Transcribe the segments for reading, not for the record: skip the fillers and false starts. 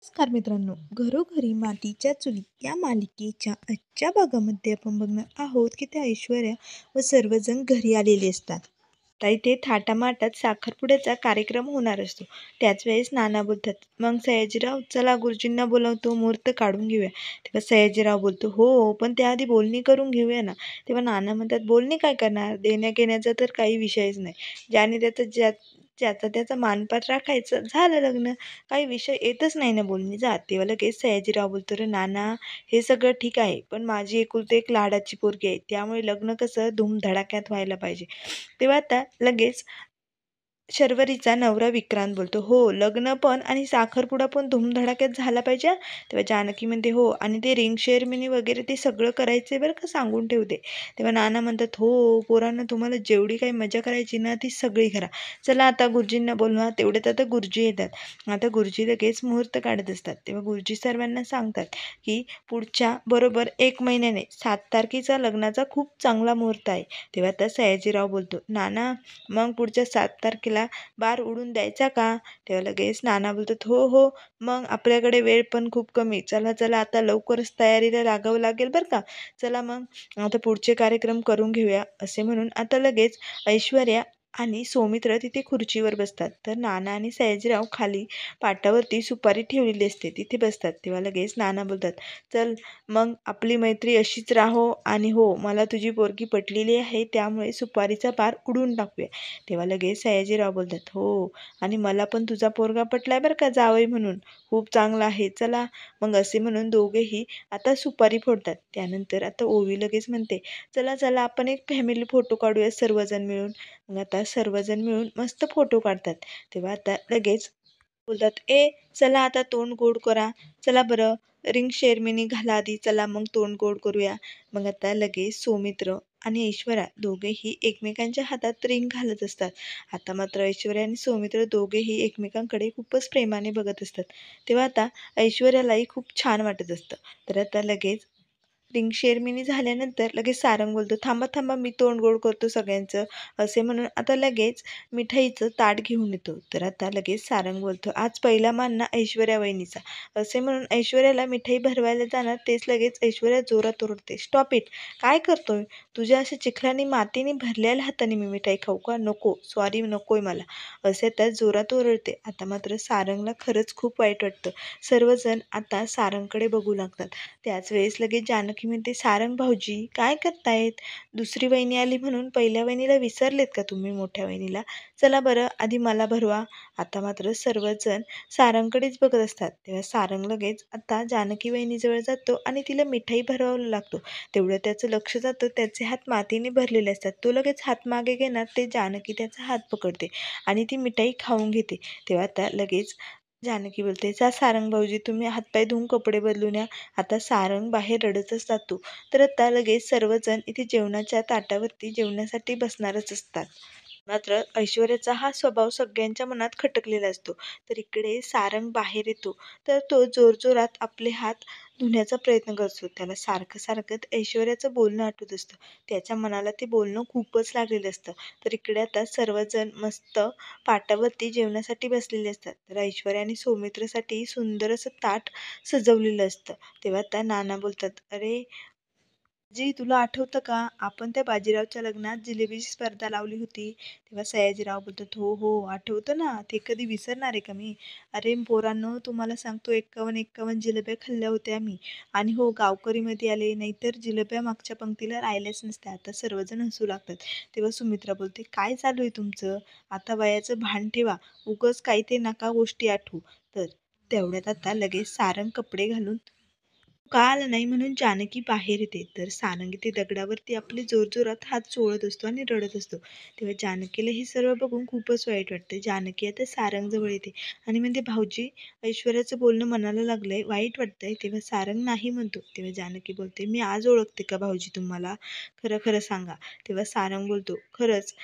नमस्कार मित्रांनो, घरोघरी मातीच्या चुली या मालिकेच्या आजच्या भागामध्ये आपण बघणार आहोत की त्या ऐश्वर्या व सर्वजण घरी आलेले असतात. आता इथे थाटामाटात साखरपुड्याचा कार्यक्रम होणार असतो. त्याच वेळेस नाना बोलतात, मग सयाजीराव चला गुरुजींना बोलवतो, मुहूर्त काढून घेऊया. तेव्हा सयाजीराव बोलतो, हो पण त्याआधी बोलणी करून घेऊया ना. तेव्हा नाना म्हणतात, बोलणी काय करणार, देण्या घेण्याचा तर काही विषयच नाही. ज्याने ज्याचा त्याचा मानपान राखायचं, झालं लग्न. काही विषय येतच नाही ना बोलणीचा. तेव्हा लगेच सयाजीराव बोलतो, रे नाना हे सगळं ठीक आहे, पण माझी एकुलती एक लाडाची पोरगी आहे, त्यामुळे लग्न कसं धूमधडाक्यात व्हायला पाहिजे. तेव्हा आता लगेच शर्वरीचा नवरा विक्रांत बोलतो, हो लग्न पण आणि साखरपुडा पण धूमधडाक्यात झाला पाहिजे तेव्हा जानकी म्हणते, हो आणि ते रिंग शेअरमनी वगैरे ते सगळं करायचं बरं का, सांगून ठेवते. तेव्हा नाना म्हणतात, हो पोरांना तुम्हाला जेवढी काही मजा करायची ना ती सगळी करा. चला आता गुरुजींना बोलवा. तेवढ्यात आता गुरुजी येतात. आता गुरुजी लगेच मुहूर्त काढत असतात. तेव्हा गुरुजी सर्वांना सांगतात की पुढच्या बरोबर 1 महिन्याने 7 तारखेचा लग्नाचा खूप चांगला मुहूर्त आहे. तेव्हा आता सयाजीराव बोलतो, नाना मग पुढच्या 7 तारखेला बार उडून द्यायचा का. तेव्हा लगेच नाना बोलतात, हो हो मग आपल्याकडे वेळ पण खूप कमी. चला चला आता लवकरच तयारीला लागावं लागेल बरं का. चला मग आता पुढचे कार्यक्रम करून घेऊया. असे म्हणून आता लगेच ऐश्वर्या आणि सौमित्र तिथे खुर्चीवर बसतात. तर नाना आणि सयाजीराव खाली पाटावरती सुपारी ठेवलेली असते तिथे बसतात. तेव्हा लगेच नाना बोलतात, चल मग आपली मैत्री अशीच राहो आणि हो मला तुझी पोरगी पटलेली आहे, त्यामुळे सुपारीचा पार उडवून टाकूया. तेव्हा लगेच सयाजीराव बोलतात, हो आणि मला पण तुझा पोरगा पटलाय बरं का जावई म्हणून, खूप चांगला आहे. चला मग असे म्हणून दोघेही आता सुपारी फोडतात. त्यानंतर आता ओवी लगेच म्हणते, चला चला आपण एक फॅमिली फोटो काढूया सर्वजण मिळून. मग आता सर्वजण मिळून मस्त फोटो काढतात. तेव्हा आता लगेच बोलतात, चला आता तोंड गोड करा. चला बरं रिंग शेरमिनी घाला आधी, चला मग तोंड गोड करूया. मग आता लगेच सौमित्र आणि ऐश्वर्या दोघेही एकमेकांच्या हातात रिंग घालत असतात. आता मात्र ऐश्वर्या आणि सौमित्र दोघेही एकमेकांकडे खूपच प्रेमाने बघत असतात. तेव्हा आता ऐश्वर्यालाही खूप छान वाटत असतं. तर आता लगेच रिंग शेरमिनी झाल्यानंतर लगेच सारंग बोलतो, थांबा थांबा मी तोंड गोड करतो सगळ्यांचं. असे म्हणून आता लगेच मिठाईचं ताट घेऊन येतो. तर आता लगेच सारंग बोलतो, आज पहिला मान ना ऐश्वर्या वहिनीचा. असे म्हणून ऐश्वर्याला मिठाई भरवायला जाणार तेच लगेच ऐश्वर्या जोरात ओरडते, स्टॉप इट. काय करतोय. तुझ्या अशा चिखलाने मातीने भरलेल्या हाताने मी मिठाई खाऊ का. नको सॉरी नकोय मला. असे त्या जोरात ओरडते. आता मात्र सारंगला खरंच खूप वाईट वाटतं. सर्वजण आता सारंगकडे बघू लागतात. त्याच वेळेस लगेच जानकी म्हणते, सारंग भाऊजी काय करतायत. दुसरी वहिनी आली म्हणून पहिल्या वहिनीला विसरलेत का तुम्ही मोठ्या वहिनीला. चला बरं आधी मला भरवा. आता मात्र सर्वजण सारंगकडेच बघत असतात. तेव्हा सारंग लगेच आता जानकी वहिनीजवळ जातो आणि तिला मिठाई भरवायला लागतो. तेवढं त्याचं लक्ष जातं, त्याचे हात मातीने भरलेले असतात. तो लगेच हात मागे घेणार ते जानकी त्याचा हात पकडते आणि ती मिठाई खाऊन घेते. तेव्हा आता लगेच जानकी बोलते, जा सारंग भाऊजी तुम्ही हातपाय धुवून कपडे बदलून या. आता सारंग बाहेर रडतच जातो. तर आता लगेच सर्वजण इथे जेवणाच्या ताटावरती जेवण्यासाठी बसणारच असतात. मात्र ऐश्वर्याचा हा स्वभाव सगळ्यांच्या मनात खटकलेला असतो. तर इकडे सारंग बाहेर येतो. तर तो जोरजोरात आपले हात धुण्याचा प्रयत्न करतो. त्याला सारखं सारखं ऐश्वर्याचं बोलणं आठवत असतं. त्याच्या मनाला ते बोलणं खूपच लागलेलं असतं. तर इकडे आता सर्वजण मस्त पाटावरती जेवणासाठी बसलेले असतात. तर ऐश्वर्या आणि सौमित्रसाठी सुंदर असं ताट सजवलेलं असतं. तेव्हा त्या नाना बोलतात, अरे जी तुला आठवतं का आपण त्या बाजीरावच्या लग्नात जिलेबीची स्पर्धा लावली होती. तेव्हा सयाजीराव बोलतात, हो हो आठवतं ना, ते कधी विसरणार आहे का मी. अरे पोरांनो तुम्हाला सांगतो 51-51 जिलेब्या खाल्ल्या होत्या आम्ही. आणि हो गावकरीमध्ये आले नाहीतर जिलेब्या मागच्या पंक्तीला राहिल्याच नसत्या. आता सर्वजण हसू लागतात. तेव्हा सुमित्रा बोलते, काय चालू आहे तुमचं. आता वयाचं भान ठेवा. उगच काही ते नका गोष्टी आठवू. तर तेवढ्यात आता लगेच सारंग कपडे घालून का आलं नाही म्हणून जानकी बाहेर येते. तर सारंग इथे दगडावरती आपले जोरजोरात हात चोळत असतो आणि रडत असतो. तेव्हा जानकीला हे सर्व बघून खूपच वाईट वाटतं. जानकी आता सारंग जवळ येते आणि म्हणते, भाऊजी ऐश्वर्याचं बोलणं मनाला लागलंय, वाईट वाटतंय. तेव्हा सारंग नाही म्हणतो. तेव्हा जानकी बोलते, मी आज ओळखते का भाऊजी तुम्हाला, खरं खरं सांगा. तेव्हा सारंग बोलतो, खरंच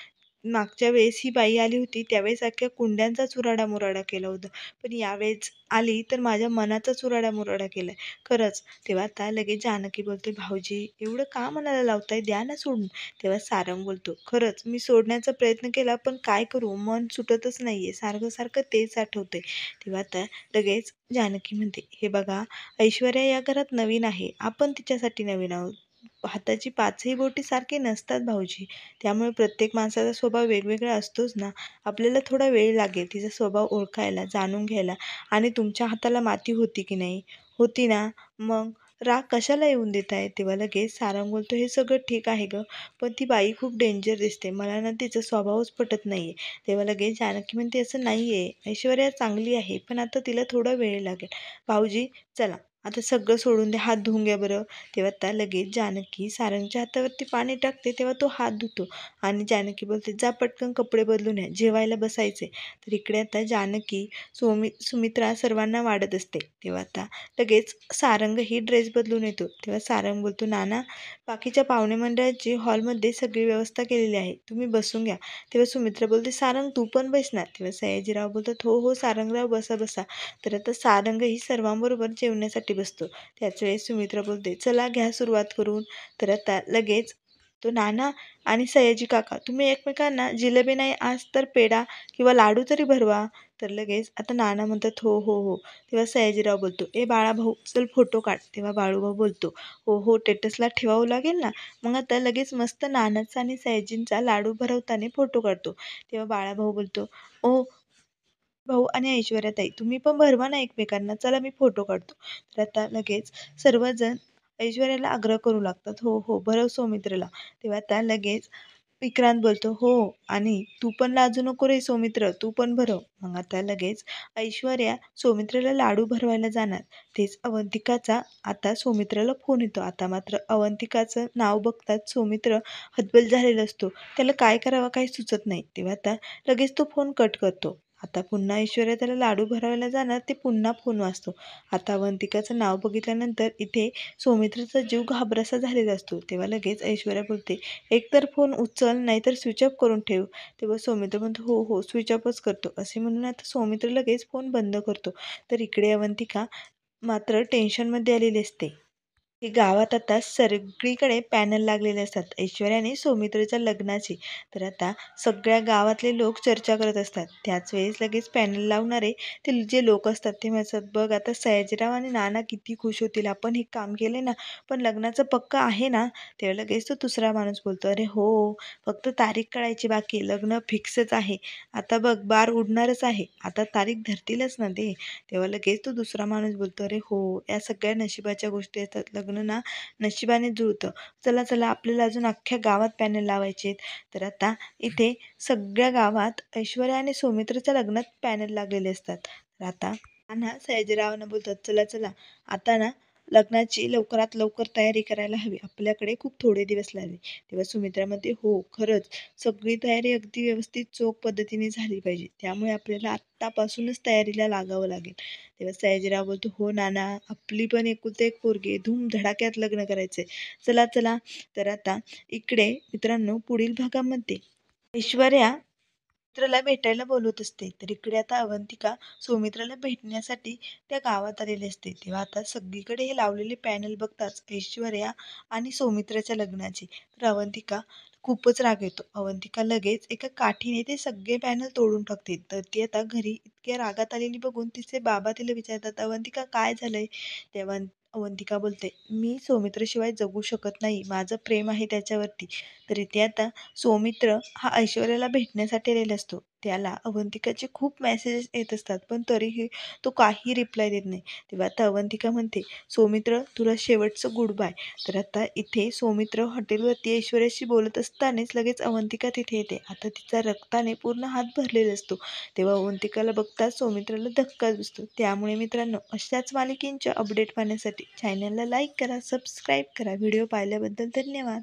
मागच्या वेळेस ही बाई आली होती त्यावेळेस अख्ख्या कुंड्यांचा चुराडा-मुराडा केला होता. पण यावेळेस आली तर माझ्या मनाचा चुराडा-मुराडा केलाय. खरंच. तेव्हा आता लगेच जानकी बोलते, "भाऊजी एवढं का मनाला लावताय? द्या ना सोडून." तेव्हा सारंग बोलतो, "खरंच मी सोडण्याचा प्रयत्न केला पण काय करू? मन सुटतच नाहीये. सारखं-सारखं तेच आठवतंय." तेव्हा आता लगेच जानकी म्हणते, "हे बघा, ऐश्वर्या या घरात नवीन आहे. आपण तिच्यासाठी नवीन आहोत. हाताची पाचही बोटी सारखी नसतात भाऊजी. त्यामुळे प्रत्येक माणसाचा स्वभाव वेगवेगळा असतोच ना. आपल्याला थोडा वेळ लागेल तिचा स्वभाव ओळखायला, जाणून घ्यायला. आणि तुमच्या हाताला माती होती की नाही? होती ना? मग राग कशाला येऊन देताय?" तेव्हा लगेच सारंग बोलतो, "हे सगळं ठीक आहे गं, पण ती बाई खूप डेंजर दिसते. मला ना तिचा स्वभावच पटत नाहीये." तेव्हा लगेच जानकी म्हणते, "असं नाहीये. ऐश्वर्या चांगली आहे, पण आता तिला थोडा वेळ लागेल. भाऊजी चला, आता सगळं सोडून द्या. हात धुवून घ्या बरं." तेव्हा आता लगेच जानकी सारंगच्या हातावरती पाणी टाकते. तेव्हा तो हात धुतो आणि जानकी बोलते, "जा पटकन कपडे बदलून या. जेवायला बसायचे." तर इकडे आता जानकी, सुमित्रा सर्वांना वाढत असते. तेव्हा आता लगेच सारंगही ड्रेस बदलून येतो. तेव्हा सारंग बोलतो, "नाना, बाकीच्या पाहुणे मंडळाची हॉलमध्ये सगळी व्यवस्था केलेली आहे. तुम्ही बसून घ्या." तेव्हा सुमित्रा बोलते, "सारंग तू पण बस ना." तेव्हा सयाजीराव बोलतात, "हो हो सारंगराव, बसा बसा." तर आता सारंगही सर्वांबरोबर जेवण्यासाठी बसतो. त्याच वेळेस सुमित्रा बोलते, "चला घ्या सुरुवात करून." तर आता लगेच तो, "नाना आणि सयाजी काका, तुम्ही एकमेकांना जिलेबी नाही आज तर पेढा किंवा लाडू तरी भरवा." तर लगेच आता नाना म्हणतात, "हो हो हो." तेव्हा सयाजीराव बोलतो, "ए बाळाभाऊ चल फोटो काढ." तेव्हा बाळूभाऊ बोलतो, "हो हो, स्टेटसला ठेवावं लागेल ना." मग आता लगेच मस्त नानाचा आणि सयाजींचा लाडू भरवताना फोटो काढतो. तेव्हा बाळाभाऊ बोलतो, "ओ भाऊ आणि ऐश्वर्याताई, तुम्ही पण भरवा ना एकमेकांना. चला मी फोटो काढतो." तर आता लगेच सर्वजण ऐश्वर्याला आग्रह करू लागतात, "हो हो, भरव सौमित्रला." तेव्हा आता लगेच विक्रांत बोलतो, "हो, आणि तू पण लाजू नको रे सौमित्र, तू पण भरव." मग आता लगेच ऐश्वर्या सौमित्रला लाडू भरवायला जाणार. तेच अवंतिकाचा आता सौमित्रला फोन येतो. आता मात्र अवंतिकाचं नाव बघताच सौमित्र हतबल झालेला असतो. त्याला काय करावं काही सुचत नाही. तेव्हा आता लगेच तो फोन कट करतो. आता पुन्हा ऐश्वर्या त्याला लाडू भरवायला जाणार, ते पुन्हा फोन वाजतो. आता अवंतिकाचं नाव बघितल्यानंतर इथे सौमित्राचा जीव घाबरासा झालेला असतो. तेव्हा लगेच ऐश्वर्या बोलते, "एकतर फोन उचल, नाहीतर स्विच ऑफ करून ठेव." तेव्हा सौमित्र म्हणतो, "हो हो, स्विच ऑफच करतो." असे म्हणून आता सौमित्र लगेच फोन बंद करतो. तर इकडे अवंतिका मात्र टेन्शनमध्ये आलेली असते. की गावात आता सगळीकडे पॅनल लागलेले असतात ऐश्वर्या आणि सौमित्रच्या लग्नाची. तर आता सगळ्या गावातले लोक चर्चा करत असतात. त्याच वेळेस लगेच पॅनल लावणारे ते जे लोक असतात ते म्हणतात, "बघ आता सयाजीराव आणि नाना किती खुश होतील. आपण हे काम केले ना, पण लग्नाचं पक्क आहे ना?" तेव्हा लगेच तो दुसरा माणूस बोलतो, "अरे हो, फक्त तारीख कळायची बाकी, लग्न फिक्सच आहे. आता बघ बार उडणारच आहे. आता तारीख धरतीलच ना ते." तेव्हा लगेच तो दुसरा माणूस बोलतो, "अरे हो, या सगळ्या नशिबाच्या गोष्टी असतात. लग्न ना नशिबाने जुळतं. चला चला, आपल्याला अजून अख्ख्या गावात पॅनल लावायचे आहेत." तर आता इथे सगळ्या गावात ऐश्वर्या आणि सौमित्रच्या लग्नात पॅनल लागलेले असतात. तर आता ना सयाजीरावांना बोलतात, "चला चला, आता ना लग्नाची लवकरात लवकर तयारी करायला हवी. आपल्याकडे खूप थोडे दिवस लागले." तेव्हा सुमित्रा म्हणते, "हो खरंच, सगळी तयारी अगदी व्यवस्थित चोख पद्धतीने झाली पाहिजे. त्यामुळे आपल्याला आत्तापासूनच तयारीला लागावं लागेल." तेव्हा सयाजीराव बोलतो, "हो नाना, आपली पण एकुलती एक पोरगी आहे. धूमधडाक्यात लग्न करायचंय. चला चला." तर आता इकडे मित्रांनो पुढील भागामध्ये ऐश्वर्या मित्राला भेटायला बोलवत असते. तर इकडे आता अवंतिका सौमित्राला भेटण्यासाठी त्या गावात आलेली असते. तेव्हा आता सगळीकडे हे लावलेले पॅनल बघताच ऐश्वर्या आणि सौमित्राच्या लग्नाची, तर अवंतिका खूपच राग येतो. अवंतिका लगेच एका काठीने ते सगळे पॅनल तोडून टाकते. तर ती आता घरी इतक्या रागात आलेली बघून तिचे बाबा तिला विचारतात, "अवंतिका काय झालंय?" तेव्हा अवंतिका बोलते, "मी सौमित्रशिवाय जगू शकत नाही. माझं प्रेम आहे त्याच्यावरती." तर इथे आता सौमित्र हा ऐश्वर्याला भेटण्यासाठी आलेला असतो. त्याला अवंतिकाचे खूप मेसेजेस येत असतात, पण तरीही तो काही रिप्लाय देत नाही. तेव्हा आता अवंतिका म्हणते, "सौमित्र, तुला शेवटचं गुड बाय." तर आता इथे सौमित्र हॉटेलवरती ऐश्वर्याशी बोलत असतानाच लगेच अवंतिका तिथे येते. आता तिचा रक्ताने पूर्ण हात भरलेला असतो. तेव्हा अवंतिकाला बघताच सौमित्राला धक्काच बसतो. त्यामुळे मित्रांनो, अशाच मालिकेंच्या अपडेट पाहण्यासाठी चॅनलला लाईक करा, सबस्क्राईब करा. व्हिडिओ पाहिल्याबद्दल धन्यवाद.